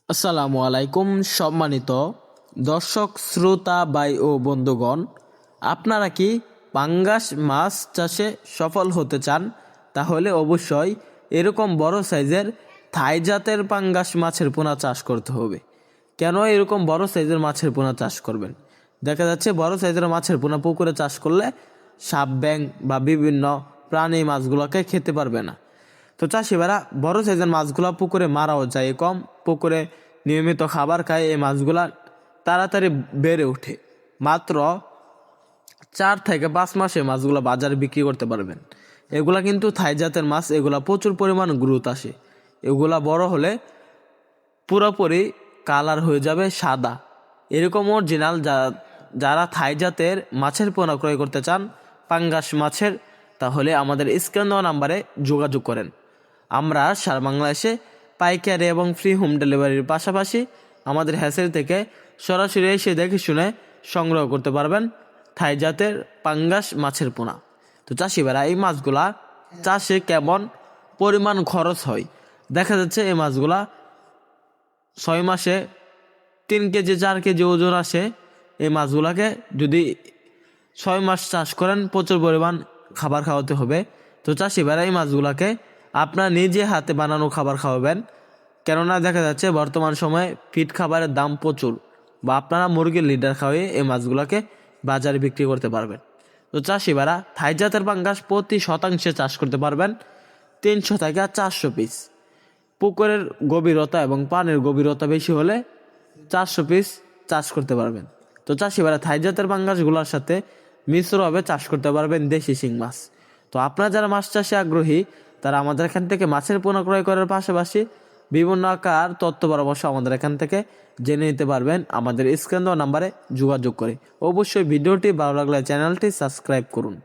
আসসালামু আলাইকুম সম্মানিত দর্শক শ্রোতা ভাই ও বন্ধুগণ, আপনারা কি পাঙ্গাস মাছ চাষে সফল হতে চান? তাহলে অবশ্যই এরকম বড় সাইজের থাই জাতের পাঙ্গাস মাছের পোনা চাষ করতে হবে। কেন এরকম বড় সাইজের মাছের পোনা চাষ করবেন? দেখা যাচ্ছে বড় সাইজের মাছের পোনা পুকুরে চাষ করলে সাপ ব্যাঙ বা বিভিন্ন প্রাণী মাছগুলোকে খেতে পারবে না। তো চাষিবারা বড় সাইজের মাছগুলা পুকুরে মারাও যায় কম, পুকুরে নিয়মিত খাবার খায় এই মাছগুলা তাড়াতাড়ি বেড়ে ওঠে। মাত্র 4 থেকে 5 মাসে মাছগুলো বাজারে বিক্রি করতে পারবেন। এগুলা কিন্তু থাই জাতের মাছ, এগুলা প্রচুর পরিমাণ গ্রোথ আসে। এগুলা বড় হলে পুরোপুরি কালার হয়ে যাবে সাদা। এরকম অরিজিনাল যারা থাই জাতের মাছের পোনা ক্রয় করতে চান পাঙ্গাস মাছের, তাহলে আমাদের স্ক্রিন দেওয়া নাম্বারে যোগাযোগ করেন। আমরা সারা বাংলাদেশে পাইকারি এবং ফ্রি হোম ডেলিভারির পাশাপাশি আমাদের হ্যাসেল থেকে সরাসরি এসে দেখে শুনে সংগ্রহ করতে পারবেন থাই জাতের পাঙ্গাস মাছের পোনা। তো চাষিভাইরা, এই মাছগুলা চাষে কেমন পরিমাণ খরচ হয়? দেখা যাচ্ছে এই মাছগুলা 6 মাসে 3 কেজি 4 কেজি ওজন আসে। এই মাছগুলাকে যদি 6 মাস চাষ করেন প্রচুর পরিমাণ খাবার খাওয়াতে হবে। তো চাষিভাইরা, এই মাছগুলাকে আপনার নিজে হাতে বানানো খাবার খাওয়াবেন। কেননা দেখা যাচ্ছে বর্তমান সময়ে ফিড খাবারের দাম প্রচুর, বা আপনারা মুরগির লিডার খাওয়িয়ে এই মাছগুলোকে বাজারে বিক্রি করতে পারবেন। তো চাষিভাইরা, থাই জাতের পাঙ্গাস প্রতি শতাংশে চাষ করতে পারবেন 300 থেকে 400 পিস। পুকুরের গভীরতা এবং পানির গভীরতা বেশি হলে 400 পিস চাষ করতে পারবেন। তো চাষিভাইরা, থাই জাতের পাঙ্গাসগুলোর সাথে মিশ্রভাবে চাষ করতে পারবেন দেশি শিং মাছ। তো আপনারা যারা মাছ চাষে আগ্রহী, তারা আমাদের এখান থেকে মাছের পোনা ক্রয় করার পাশাপাশি বিভিন্ন আকার তথ্য পরামর্শ আমাদের এখান থেকে জেনে নিতে পারবেন আমাদের স্ক্রিন দেওয়া নাম্বারে যোগাযোগ করে। অবশ্যই ভিডিওটি ভালো লাগলে চ্যানেলটি সাবস্ক্রাইব করুন।